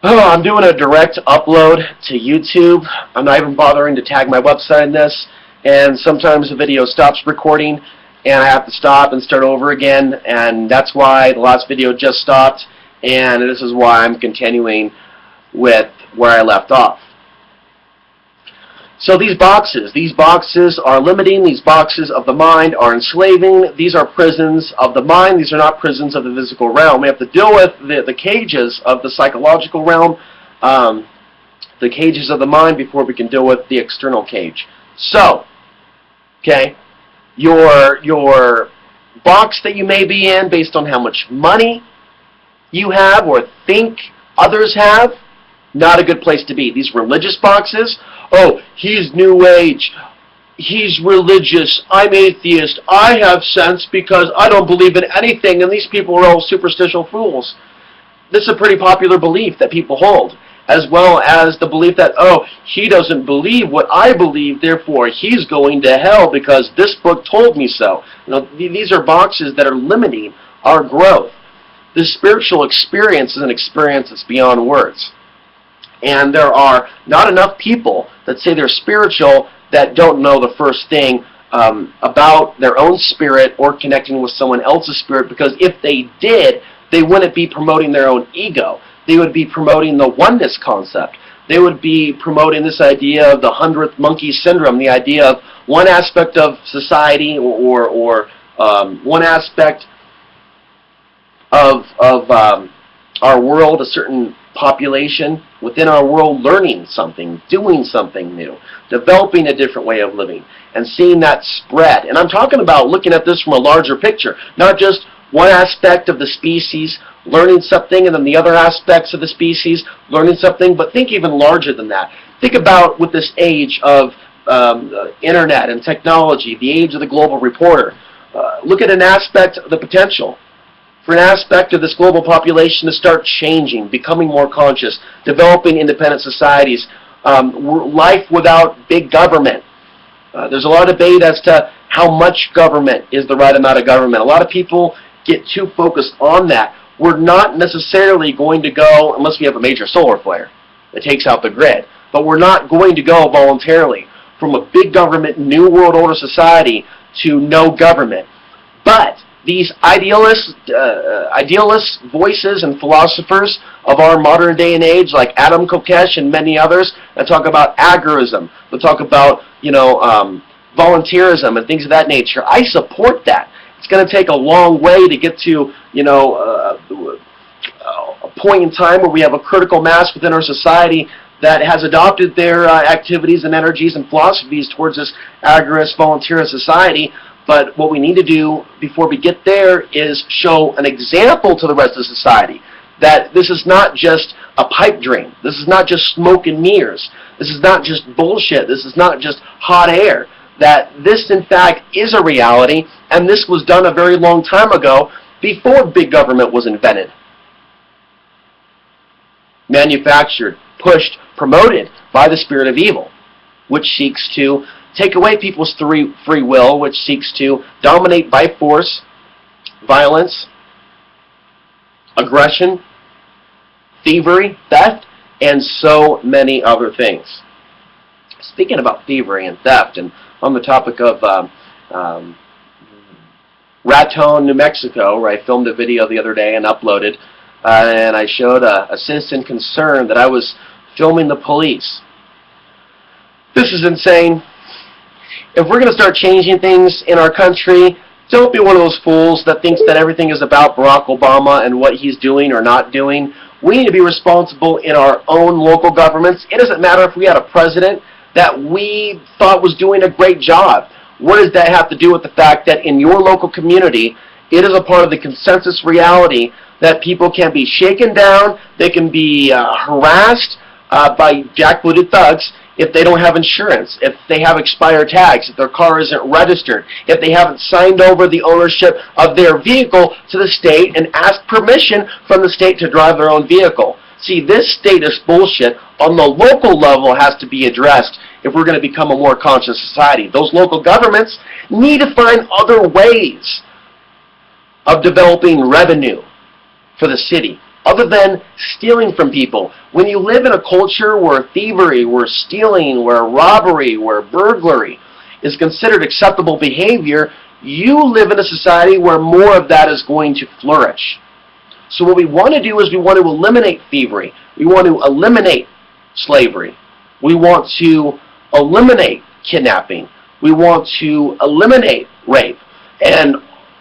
Oh, I'm doing a direct upload to YouTube. I'm not even bothering to tag my website in this, and sometimes the video stops recording and I have to stop and start over again, and that's why the last video just stopped, and this is why I'm continuing with where I left off. So these boxes are limiting, these boxes of the mind are enslaving, these are prisons of the mind, these are not prisons of the physical realm. We have to deal with the cages of the psychological realm, the cages of the mind, before we can deal with the external cage. So, okay, your box that you may be in based on how much money you have or think others have, not a good place to be. These religious boxes, oh, he's New Age, he's religious, I'm atheist, I have sense because I don't believe in anything, and these people are all superstitious fools. This is a pretty popular belief that people hold, as well as the belief that, oh, he doesn't believe what I believe, therefore he's going to hell because this book told me so. You know, these are boxes that are limiting our growth. This spiritual experience is an experience that's beyond words. And there are not enough people that say they're spiritual that don't know the first thing about their own spirit or connecting with someone else's spirit, because if they did, they wouldn't be promoting their own ego. They would be promoting the oneness concept. They would be promoting this idea of the 100th monkey syndrome, the idea of one aspect of society or one aspect of our world, a certain population within our world learning something, doing something new, developing a different way of living, and seeing that spread. And I'm talking about looking at this from a larger picture, not just one aspect of the species learning something and then the other aspects of the species learning something, but think even larger than that. Think about with this age of internet and technology, the age of the global reporter. Look at an aspect of the potential for an aspect of this global population to start changing, becoming more conscious, developing independent societies, life without big government. There's a lot of debate as to how much government is the right amount of government. A lot of people get too focused on that. We're not necessarily going to go, unless we have a major solar flare that takes out the grid, but we're not going to go voluntarily from a big government, new world order society to no government. But these idealist voices and philosophers of our modern day and age, like Adam Kokesh and many others, that talk about agorism, that talk about volunteerism and things of that nature. I support that. It's going to take a long way to get to a point in time where we have a critical mass within our society that has adopted their activities and energies and philosophies towards this agorist, volunteerist society. But what we need to do before we get there is show an example to the rest of society that this is not just a pipe dream. This is not just smoke and mirrors. This is not just bullshit. This is not just hot air. That this, in fact, is a reality, and this was done a very long time ago before big government was invented. Manufactured, pushed, promoted by the spirit of evil, which seeks to take away people's free will, which seeks to dominate by force, violence, aggression, thievery, theft, and so many other things. Speaking about thievery and theft, and on the topic of Raton, New Mexico, where I filmed a video the other day and uploaded, and I showed a citizen concerned that I was filming the police. This is insane. If we're going to start changing things in our country, don't be one of those fools that thinks that everything is about Barack Obama and what he's doing or not doing. We need to be responsible in our own local governments. It doesn't matter if we had a president that we thought was doing a great job. What does that have to do with the fact that in your local community, it is a part of the consensus reality that people can be shaken down, they can be harassed by jackbooted thugs if they don't have insurance, if they have expired tags, if their car isn't registered, if they haven't signed over the ownership of their vehicle to the state and asked permission from the state to drive their own vehicle. See, this status bullshit on the local level has to be addressed if we're going to become a more conscious society. Those local governments need to find other ways of developing revenue for the city, other than stealing from people. When you live in a culture where thievery, where stealing, where robbery, where burglary is considered acceptable behavior, you live in a society where more of that is going to flourish. So what we want to do is we want to eliminate thievery. We want to eliminate slavery. We want to eliminate kidnapping. We want to eliminate rape. And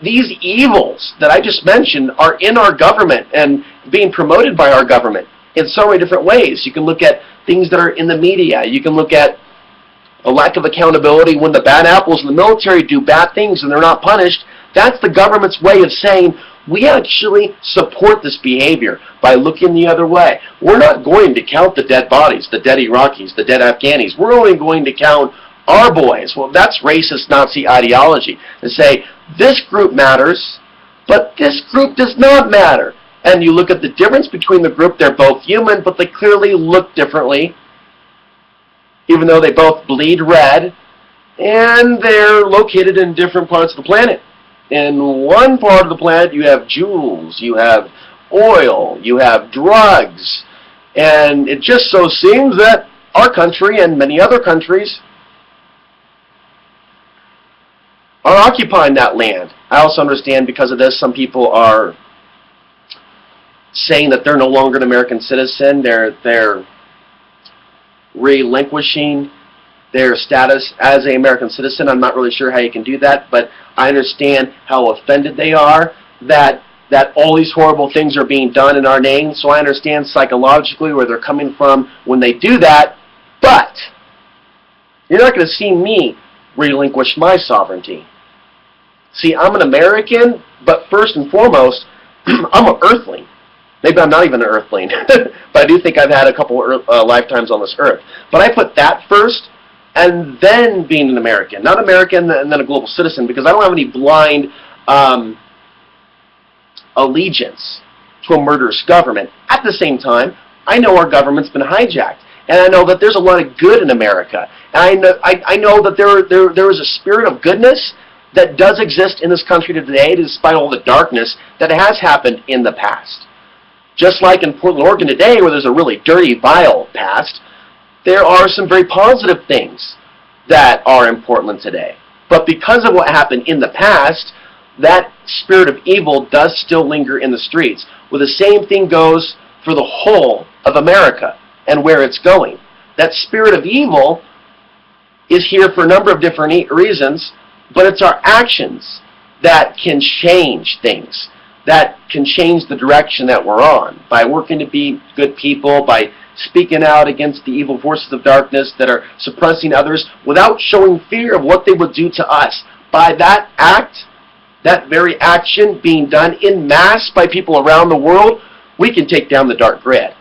these evils that I just mentioned are in our government and being promoted by our government in so many different ways. You can look at things that are in the media. You can look at a lack of accountability when the bad apples in the military do bad things and they're not punished. That's the government's way of saying, we actually support this behavior by looking the other way. We're not going to count the dead bodies, the dead Iraqis, the dead Afghanis. We're only going to count our boys. Well, that's racist Nazi ideology. To say, this group matters, but this group does not matter. And you look at the difference between the group, they're both human, but they clearly look differently, even though they both bleed red, and they're located in different parts of the planet. In one part of the planet, you have jewels, you have oil, you have drugs, and it just so seems that our country and many other countries are occupying that land. I also understand because of this, some people are saying that they're no longer an American citizen. They're relinquishing their status as an American citizen. I'm not really sure how you can do that, but I understand how offended they are that all these horrible things are being done in our name. So I understand psychologically where they're coming from when they do that, but you're not going to see me relinquish my sovereignty. See, I'm an American, but first and foremost, I'm an earthling. Maybe I'm not even an earthling, but I do think I've had a couple lifetimes on this earth. But I put that first, and then being an American. Not American and then a global citizen, because I don't have any blind allegiance to a murderous government. At the same time, I know our government's been hijacked. And I know that there's a lot of good in America. And I know that there is a spirit of goodness that does exist in this country today, despite all the darkness that has happened in the past. Just like in Portland, Oregon today, where there's a really dirty, vile past, there are some very positive things that are in Portland today. But because of what happened in the past, that spirit of evil does still linger in the streets. Well, the same thing goes for the whole of America and where it's going. That spirit of evil is here for a number of different reasons, but it's our actions that can change things, that can change the direction that we're on, by working to be good people, by speaking out against the evil forces of darkness that are suppressing others without showing fear of what they will do to us. By that act, that very action being done in mass by people around the world, we can take down the dark grid.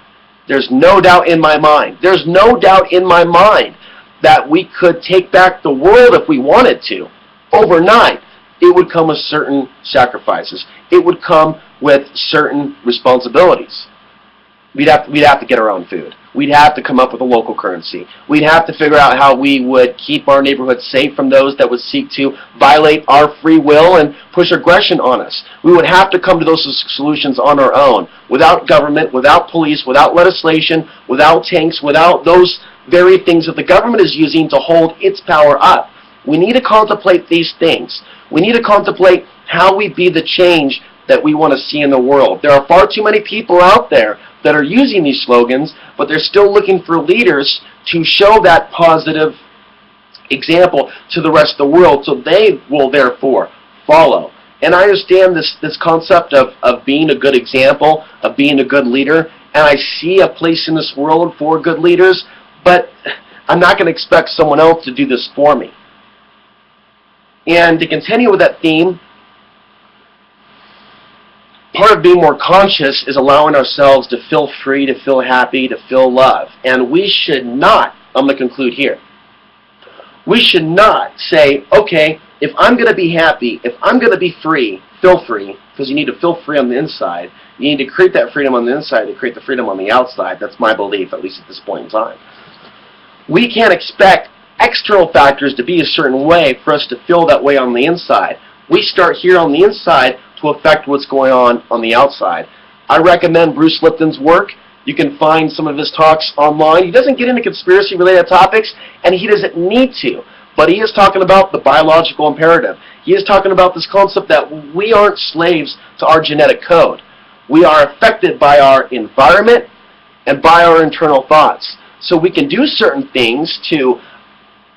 There's no doubt in my mind. There's no doubt in my mind that we could take back the world if we wanted to. Overnight, it would come with certain sacrifices. It would come with certain responsibilities. We'd have to get our own food. We'd have to come up with a local currency. We'd have to figure out how we would keep our neighborhoods safe from those that would seek to violate our free will and push aggression on us. We would have to come to those solutions on our own, without government, without police, without legislation, without tanks, without those very things that the government is using to hold its power up. We need to contemplate these things. We need to contemplate how we be the change that we want to see in the world. There are far too many people out there that are using these slogans, but they're still looking for leaders to show that positive example to the rest of the world, so they will therefore follow. And I understand this concept of being a good example, of being a good leader, and I see a place in this world for good leaders, but I'm not going to expect someone else to do this for me. And to continue with that theme, part of being more conscious is allowing ourselves to feel free, to feel happy, to feel love. And we should not, I'm going to conclude here, we should not say, okay, if I'm going to be happy, if I'm going to be free, feel free, because you need to feel free on the inside. You need to create that freedom on the inside to create the freedom on the outside. That's my belief, at least at this point in time. We can't expect external factors to be a certain way for us to feel that way on the inside. We start here on the inside to affect what's going on the outside. I recommend Bruce Lipton's work. You can find some of his talks online. He doesn't get into conspiracy-related topics, and he doesn't need to. But he is talking about the biological imperative. He is talking about this concept that we aren't slaves to our genetic code. We are affected by our environment and by our internal thoughts. So we can do certain things to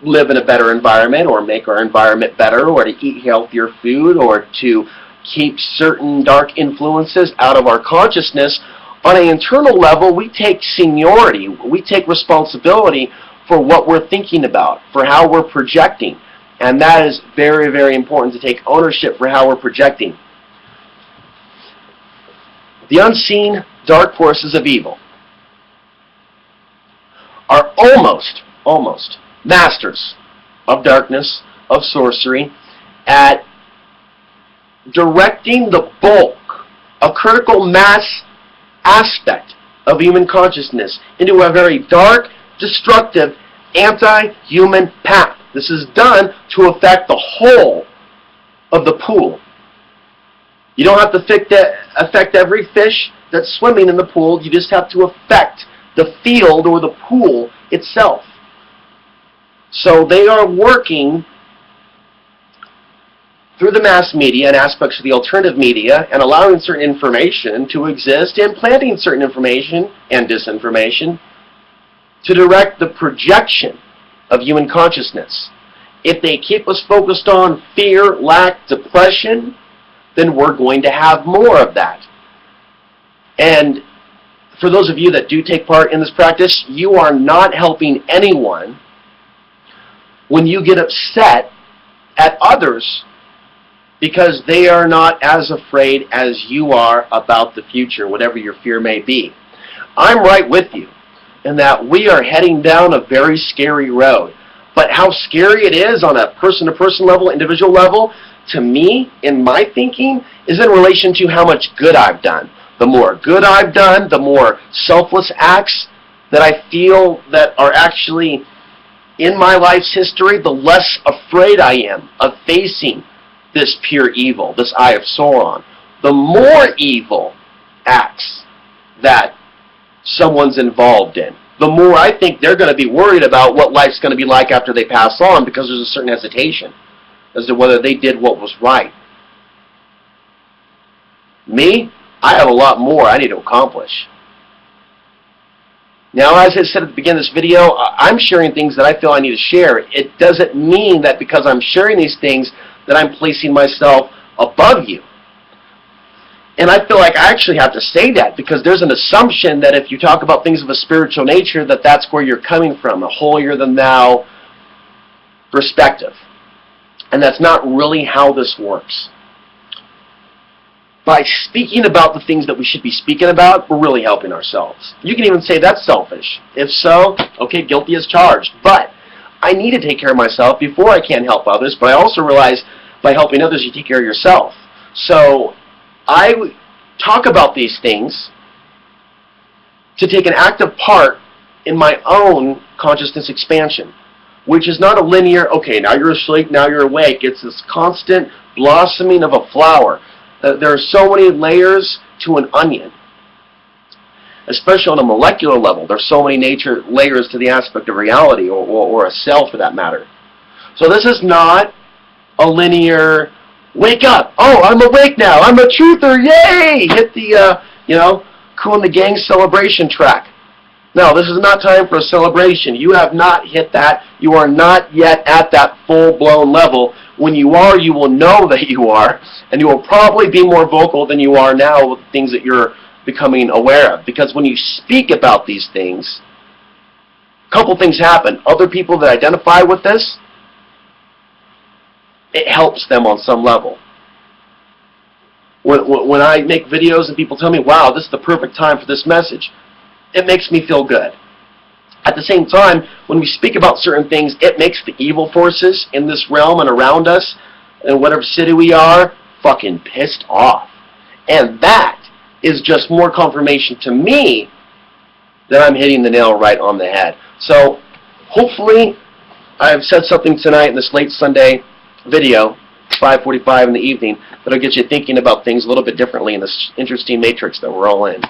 live in a better environment or make our environment better or to eat healthier food or to keep certain dark influences out of our consciousness. On an internal level, we take seniority, we take responsibility for what we're thinking about, for how we're projecting. And that is very, very important to take ownership for how we're projecting. The unseen dark forces of evil are almost masters of darkness, of sorcery, at directing the bulk, a critical mass aspect of human consciousness into a very dark, destructive, anti-human path. This is done to affect the whole of the pool. You don't have to affect every fish that's swimming in the pool. You just have to affect the field or the pool itself. So they are working through the mass media and aspects of the alternative media and allowing certain information to exist and planting certain information and disinformation to direct the projection of human consciousness. If they keep us focused on fear, lack, depression, then we're going to have more of that. And for those of you that do take part in this practice, you are not helping anyone when you get upset at others because they are not as afraid as you are about the future, whatever your fear may be. I'm right with you in that we are heading down a very scary road. But how scary it is on a person-to-person level, individual level, to me, in my thinking, is in relation to how much good I've done. The more good I've done, the more selfless acts that I feel that are actually in my life's history, the less afraid I am of facing this pure evil, this Eye of Sauron. The more evil acts that someone's involved in, the more I think they're going to be worried about what life's going to be like after they pass on, because there's a certain hesitation as to whether they did what was right. Me, I have a lot more I need to accomplish. Now, as I said at the beginning of this video, I'm sharing things that I feel I need to share. It doesn't mean that because I'm sharing these things that I'm placing myself above you. And I feel like I actually have to say that because there's an assumption that if you talk about things of a spiritual nature, that that's where you're coming from, a holier-than-thou perspective. And that's not really how this works. By speaking about the things that we should be speaking about, we're really helping ourselves. You can even say that's selfish. If so, okay, guilty as charged. But I need to take care of myself before I can help others, but I also realize by helping others, you take care of yourself. So I talk about these things to take an active part in my own consciousness expansion, which is not a linear, okay, now you're asleep, now you're awake. It's this constant blossoming of a flower. There are so many layers to an onion, especially on a molecular level. There's so many layers to the aspect of reality, or a cell for that matter. So this is not a linear, wake up, oh, I'm awake now, I'm a truther, yay! Hit the, Kool and the Gang celebration track. No, this is not time for a celebration. You have not hit that. You are not yet at that full-blown level. When you are, you will know that you are, and you will probably be more vocal than you are now with things that you're becoming aware of. Because when you speak about these things, a couple things happen. Other people that identify with this, it helps them on some level. When I make videos and people tell me, wow, this is the perfect time for this message, it makes me feel good. At the same time, when we speak about certain things, it makes the evil forces in this realm and around us, in whatever city we are, fucking pissed off. And that is just more confirmation to me that I'm hitting the nail right on the head. So, hopefully, I've said something tonight in this late Sunday video 5:45 in the evening that'll get you thinking about things a little bit differently in this interesting matrix that we're all in.